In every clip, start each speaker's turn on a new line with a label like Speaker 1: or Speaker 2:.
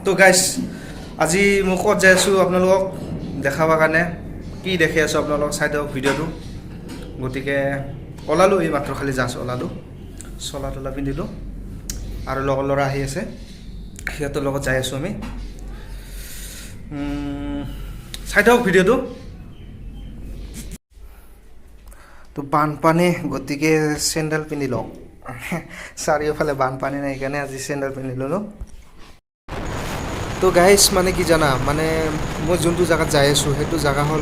Speaker 1: তো গাইজ আজি মই ক'ত যাই আছোঁ আপোনালোকক দেখাবৰ কাৰণে কি দেখি আছোঁ আপোনালোকক চাই দিয়ক ভিডিঅ'টো। গতিকে ওলালোঁ, এই মাত্ৰ খালি জাষ্ট ওলালোঁ, চলা তলা পিন্ধিলোঁ আৰু লগৰ ল'ৰা আহি আছে, সিহঁতৰ লগত যাই আছোঁ আমি। চাই দিয়ক ভিডিঅ'টো। তো বানপানী, গতিকে চেণ্ডেল পিন্ধি লওক। চাৰিওফালে বানপানী নাই, সেইকাৰণে আজি চেণ্ডেল পিন্ধি ল'লোঁ। তো গাইজ মানে কি জানা, মানে মই যোনটো জেগাত যাই আছোঁ সেইটো জেগা হ'ল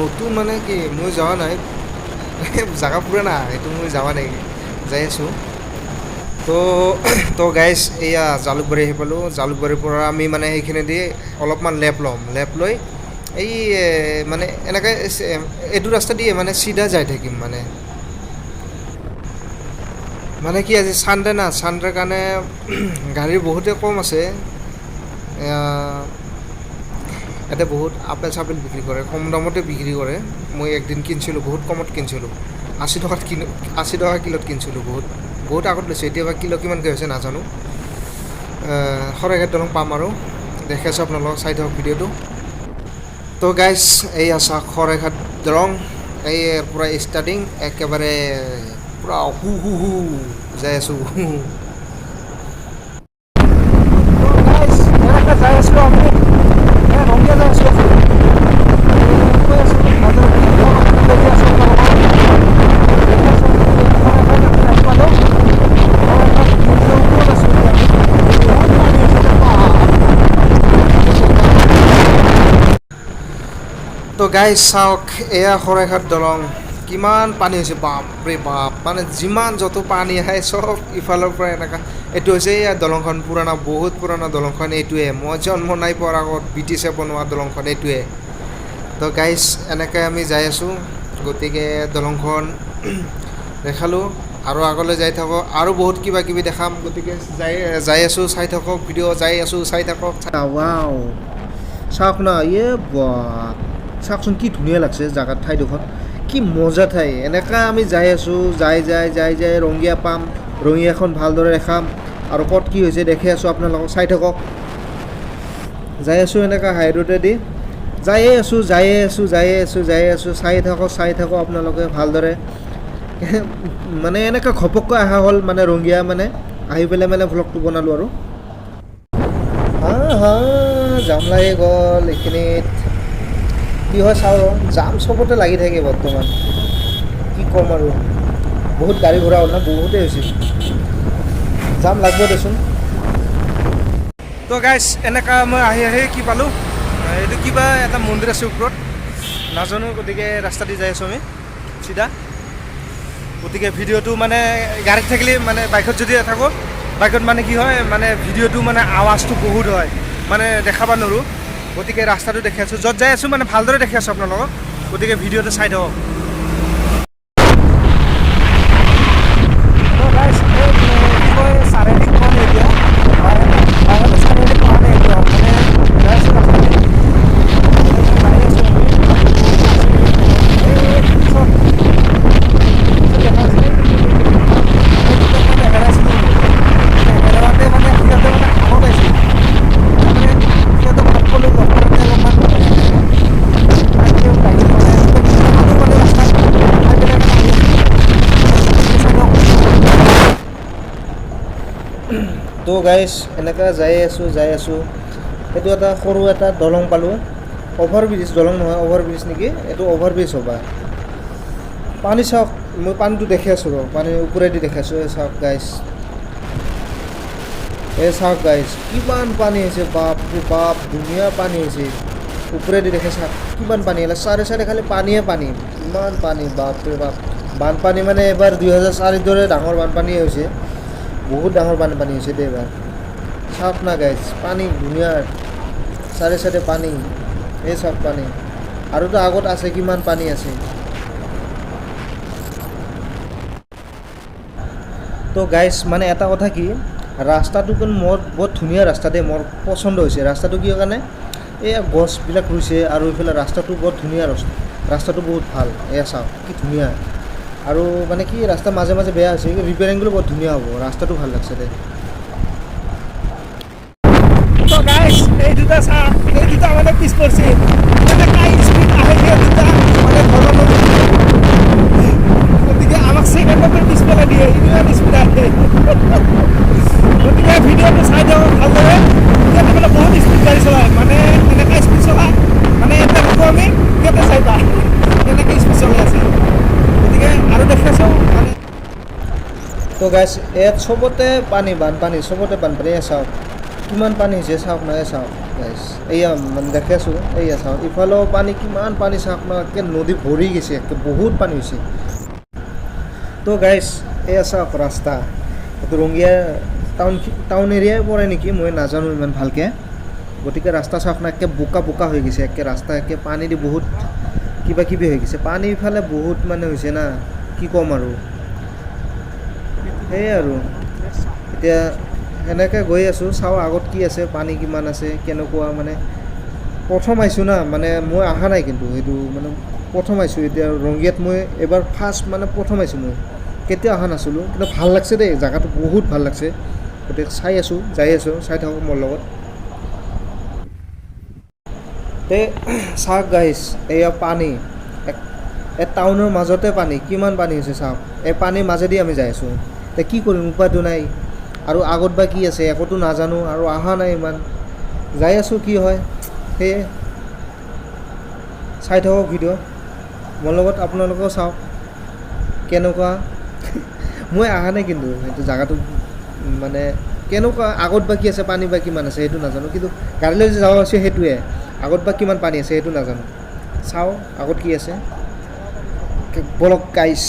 Speaker 1: নতুন মানে কি মই যোৱা নাই, জেগা পুৰণা, সেইটো মই যোৱা নাই, যাই আছোঁ। তো গাইজ এয়া জালুকবাৰী আহি পালোঁ। জালুকবাৰীৰ পৰা আমি মানে সেইখিনিদি অলপমান লেফ্ট ল'ম, লেফ্ট লৈ এই মানে এনেকৈ এইটো ৰাস্তা দিয়ে মানে চিধা যাই থাকিম। মানে কি আজি ছানডে না, ছানডেৰ কাৰণে গাড়ী বহুতে কম আছে। ইয়াতে বহুত আপেল চাপেল বিক্ৰী কৰে, কম দামতে বিক্ৰী কৰে। মই একদিন কিনিছিলোঁ, বহুত কমত কিনিছিলোঁ, 80 টকা কিলোত কিনিছিলোঁ। বহুত আগত লৈছোঁ, এতিয়া বা কিলো কিমানকৈ হৈছে নাজানো। শৰাইঘাট দলং পাম আৰু দেখি আছোঁ আপোনালোকক, চাই থাকক ভিডিঅ'টো। তো গাইজ এইয়া চাওক শৰাইঘাট দলং, এই পূৰা ষ্টাৰ্টিং একেবাৰে পূৰা হু যাই আছোঁ। যাই আছিলোঁ আমি, ৰঙিয়া যাই আছোঁ। তো গাইজ চাওক, এয়া শৰাইঘাট দলং, কিমান পানী হৈছে, বাপৰে বাপ। মানে যিমান য'ত পানী আহে চব ইফালৰ পৰা এনেকুৱা। এইটো হৈছে এয়া দলংখন, পুৰণা, বহুত পুৰণা দলংখন এইটোৱে। মই জন্ম নাই পোৱাৰ আগত ব্ৰিটিছে বনোৱা দলংখন এইটোৱে। তো গাইজ এনেকৈ আমি যাই আছোঁ, গতিকে দলংখন দেখালোঁ আৰু আগলৈ যাই থাকক, আৰু বহুত কিবা কিবি দেখাম। গতিকে যাই আছোঁ, চাই থাকক ভিডিঅ', যাই আছোঁ চাই থাকক। ৱাও চাওক না, চাওকচোন কি ধুনীয়া লাগছে জেগাত, ঠাইডোখৰ কি মজা ঠাই। এনেকৈ আমি যাই আছোঁ, যাই ৰঙিয়া পাম, ৰঙিয়াখন ভালদৰে দেখাম আৰু ক'ত কি হৈছে দেখি আছোঁ আপোনালোকক, চাই থাকক। যাই আছোঁ এনেকৈ হাই ৰোডেদি যায়ে আছোঁ, চাই থাকক আপোনালোকে ভালদৰে। মানে এনেকৈ ঘপককৈ অহা হ'ল, মানে ৰঙিয়া মানে আহি পেলাই মানে ভ্লগটো বনালোঁ আৰু। জাম লাগি গ'ল এইখিনিত, কি হয় চাওঁ। জাম চবতে লাগি থাকে বৰ্তমান, কি ক'ম আৰু। বহুত গাড়ী ঘোৰা হ'ল না, বহুতেই হৈছে, জাম লাগব দেচোন। তো গাইজ এনেকুৱা মই আহি কি পালোঁ, এইটো কিবা এটা মন্দিৰ আছে ওপৰত, নাজানো। গতিকে ৰাস্তা দি যাই আছোঁ আমি চিধা। গতিকে ভিডিঅ'টো মানে গাড়ীত থাকিলে, মানে বাইকত যদি থাকোঁ, বাইকত মানে কি হয়, মানে ভিডিঅ'টো মানে আৱাজটো বহুত হয়, মানে দেখাব নোৱাৰোঁ। গতিকে ৰাস্তাটো দেখি আছোঁ, য'ত যাই আছোঁ মানে ভালদৰে দেখি আছোঁ আপোনালোকক। গতিকে ভিডিঅ'টো চাই থাকক। তো গাইজ এনেকৈ যাই আছোঁ, সেইটো এটা সৰু এটা দলং পালোঁ, অভাৰব্ৰিজ, দলং নহয় অভাৰব্ৰিজ নেকি, এইটো অভাৰব্ৰিজ হ'বা। পানী চাওক, মই পানীটো দেখি আছোঁ ৰ, পানীৰ ওপৰেদি দেখি আছোঁ। চাওক গাইজ, কিমান পানী হৈছে, বাপৰে বাপ, ধুনীয়া পানী হৈছে। ওপৰেদি দেখে চাওক কিমান পানী, চাৰে খালি পানীয়ে পানী, ইমান পানী, বাপৰে বাপ। বানপানী মানে এবাৰ 2004 দৰে ডাঙৰ বানপানী হৈছে, বহুত ডাঙৰ বানপানী হৈছে দেই এবাৰ। চাওক না গাইজ, পানী ধুনীয়া, চাৰে পানী, এই চাওক পানী, আৰুতো আগত আছে কিমান পানী আছে। তো গাইজ মানে এটা কথা কি, ৰাস্তাটো কিন্তু মোৰ বহুত ধুনীয়া ৰাস্তা দেই, মোৰ পচন্দ হৈছে ৰাস্তাটো। কিয় কাৰণে, এই গছবিলাক ৰুইছে আৰু এইফালে ৰাস্তাটো বৰ ধুনীয়া, ৰাস্তাটো বহুত ভাল। এয়া চাওক কি ধুনীয়া। আৰু মানে কি ৰাস্তা মাজে মাজে বেয়া হৈছে, ৰিপেয়াৰিংগুলো বহুত ধুনীয়া হ'ব, ৰাস্তাটো ভাল লাগছে দে। এই দুটা চাওক, এই দুটা মানে পিছ পৰিছে, এনেকুৱা স্পীড আহে সেই দুটা মানে ধৰণৰ। গতিকে আমাক ছেকেণ্ডতে পিছ পেলাই দিয়ে, ইমান স্পীড আহে। গতিকে ভিডিঅ'টো চাই দিয়ক ভালদৰে। ইয়াতে মানে বহুত স্পীড গাড়ী চলায়, মানে এনেকৈ স্পীড চলায়, মানে এতিয়া নকওঁ আমি, ইয়াতে চাইবা এনেকৈ স্পীড চলাই আছে। গতিকে আৰু দেখাইছোঁ মানে। তো গাইছ, ইয়াত চবতে পানী, বানপানী, চবতে বানপানী। চাওক কিমান পানী হৈছে, চাওক নাই চাওক গাইছ, এয়া মানে দেখাইছোঁ, এয়া চাওক ইফালেও পানী, কিমান পানী চাওক না, একে নদী ভৰি গৈছে, একে বহুত পানী হৈছে। তো গাইছ, এয়া চাওক ৰাস্তা, এইটো ৰঙিয়া টাউন এৰিয়াই পৰে নেকি, মই নাজানো ইমান ভালকৈ। গতিকে ৰাস্তা চাওক না, একে বোকা বোকা হৈ গৈছে, একে ৰাস্তা একে পানী দি বহুত কিবা কিবি হৈ গৈছে। পানী ইফালে বহুত মানে হৈছে না, কি ক'ম আৰু। সেয়াই আৰু এতিয়া সেনেকৈ গৈ আছোঁ, চাওঁ আগত কি আছে, পানী কিমান আছে, কেনেকুৱা মানে। প্ৰথম আহিছোঁ না, মানে মই অহা নাই কিন্তু, সেইটো মানে প্ৰথম আহিছোঁ এতিয়া ৰংগিয়াত। মই এবাৰ ফাৰ্ষ্ট মানে প্ৰথম আহিছোঁ, মই কেতিয়া অহা নাছিলোঁ, কিন্তু ভাল লাগছে দেই, জেগাটো বহুত ভাল লাগছে। গতিকে চাই আছোঁ, যাই আছোঁ, চাই থাকক মোৰ লগত। তে চাওক গাইছ, এয়া পানী, এই টাউনৰ মাজতে পানী, কিমান পানী হৈছে চাওক। এই পানীৰ মাজেদি আমি যাই আছোঁ, তে কি কৰিম, উপায়তো নাই। আৰু আগত বা কি আছে একোতো নাজানো, আৰু অহা নাই ইমান, যাই আছোঁ কি হয়। সেয়ে চাই থাকক ভিডিঅ' মোৰ লগত, আপোনালোকেও চাওক কেনেকুৱা। মই অহা নাই কিন্তু, সেইটো জেগাটো মানে কেনেকুৱা, আগত বা কি আছে, পানী বা কিমান আছে সেইটো নাজানো, কিন্তু গাড়ীলৈ যে যাব আছে সেইটোৱে, আগত বা কিমান পানী আছে সেইটো নাজানো। চাওঁ আগত কি আছে, বলক গাইছ।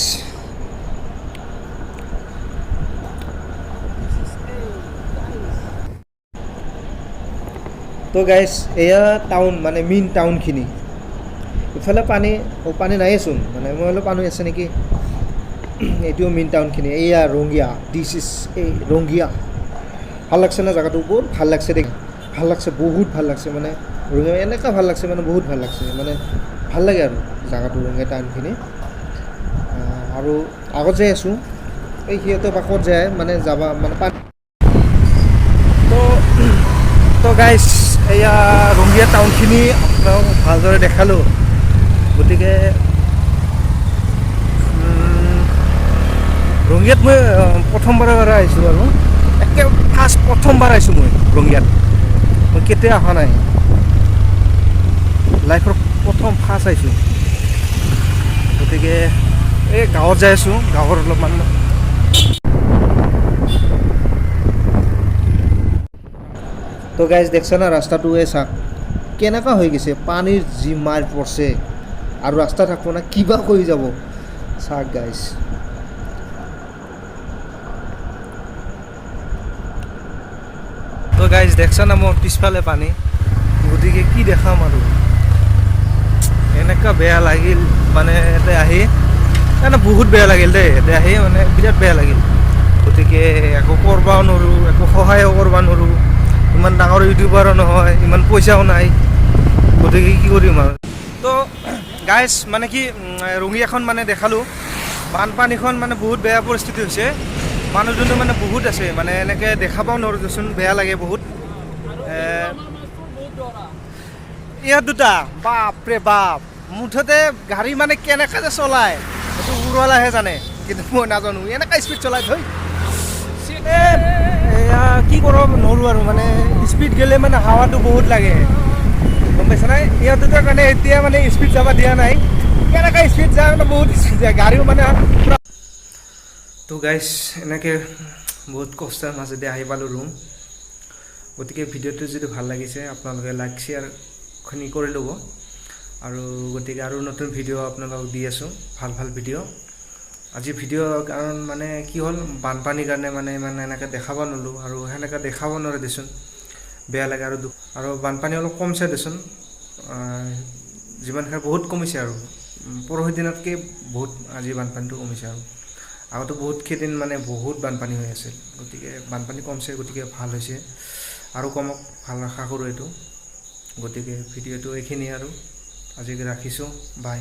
Speaker 1: তো গাইছ, এয়া টাউন, মানে মেইন টাউনখিনি। ইফালে পানী নাইয়েচোন, মানে মই অলপ পানী আছে নেকি। এইটোও মেইন টাউনখিনি, এয়া ৰঙিয়া, দিছ ইজ এই ৰঙিয়া। ভাল লাগছে না জেগাটো, বহুত ভাল লাগছে দেই, ভাল লাগছে, বহুত ভাল লাগছে। মানে ৰঙিয়া এনেকুৱা ভাল লাগছে, মানে বহুত ভাল লাগছে, মানে ভাল লাগে আৰু জেগাটো, ৰঙিয়া টাউনখিনি। আৰু আগত যাই আছোঁ, এই সিহঁতৰ পাকত যায় মানে যাবা মানে পানী। তো গাইছ, এয়া ৰঙিয়া টাউনখিনি আপোনাক ভালদৰে দেখালোঁ। গতিকে ৰঙিয়াত মই প্ৰথমবাৰৰ বাবে আহিছোঁ আৰু একে ফাৰ্ষ্ট প্ৰথমবাৰ আহিছোঁ মই ৰঙিয়াত। মই কেতিয়া অহা নাই, লাইফৰ প্ৰথম ফাৰ্ষ্ট আহিছোঁ। গতিকে এই গাঁৱত যাই আছোঁ, গাঁৱৰ অলপমান। তো গাইজ দেখছে না ৰাস্তাটোৱে চাওক কেনেকুৱা হৈ গৈছে, পানীৰ যি মাৰ পৰছে, আৰু ৰাস্তা থাকিব না, কিবা কৰি যাব চাওক গাইজ। তো গাইজ দেখছা না মোৰ পিছফালে পানী, গতিকে কি দেখাম আৰু। এনেকুৱা বেয়া লাগিল মানে ইয়াতে আহি, মানে বহুত বেয়া লাগিল দেই ইয়াতে আহি, মানে বিৰাট বেয়া লাগিল। গতিকে একো কৰিবও নোৱাৰোঁ, একো সহায়ো কৰিব নোৱাৰোঁ, ইমান ডাঙৰ ইউটিউবাৰো নহয়, ইমান পইচাও নাই। গতিকে কি কৰিম আৰু। তো গাইজ মানে কি, ৰঙিয়াখন মানে দেখালোঁ, বানপানীখন মানে বহুত বেয়া পৰিস্থিতি হৈছে, মানুহজনো মানে বহুত আছে, মানে এনেকৈ দেখাবও নোৱাৰোঁ দেচোন, বেয়া লাগে বহুত। ইয়াত দুটা বাপৰে বাপ, মুঠতে গাড়ী মানে কেনেকৈ যে চলায় সেইটো ওপৰৱালাহে জানে, কিন্তু মই নাজানো, এনেকৈ স্পীড চলাই থৈ এয়া কি কৰোঁ নোৱাৰোঁ আৰু। মানে স্পীড গ'লে মানে হাৱাটো বহুত লাগে, গম পাইছা নাই। ইয়াত দুটাৰ কাৰণে এতিয়া মানে স্পীড যাব দিয়া নাই, কেনেকৈ স্পীড যায় মানে বহুত স্পীড যায়, গাড়ীও মানে পূৰা। তো গাইছ এনেকৈ বহুত কষ্টৰ মাজেদি আহি পালোঁ ৰুম। গতিকে ভিডিঅ'টো যদি ভাল লাগিছে আপোনালোকে লাইক শ্বেয়াৰখিনি কৰি ল'ব। আৰু গতিকে আৰু নতুন ভিডিঅ' আপোনালোকক দি আছোঁ, ভাল ভাল ভিডিঅ'। আজি ভিডিঅ' কাৰণ মানে কি হ'ল, বানপানীৰ কাৰণে মানে ইমান এনেকৈ দেখাব নোৱাৰিলোঁ, আৰু সেনেকৈ দেখাব নোৱাৰে দেচোন, বেয়া লাগে আৰু দুখ। আৰু বানপানী অলপ কমছে দেচোন, যিমানখিনি বহুত কমিছে আৰু পৰহি দিনতকৈ বহুত আজি বানপানীটো কমিছে। আৰু আগতে বহুত কেইদিন মানে বহুত বানপানী হৈ আছিল, গতিকে বানপানী কমছে, গতিকে ভাল হৈছে, আৰু কমক, ভাল আশা কৰোঁ এইটো। গতিকে ভিডিঅ'টো এইখিনিয়ে, আৰু আজিকে ৰাখিছোঁ, বাই।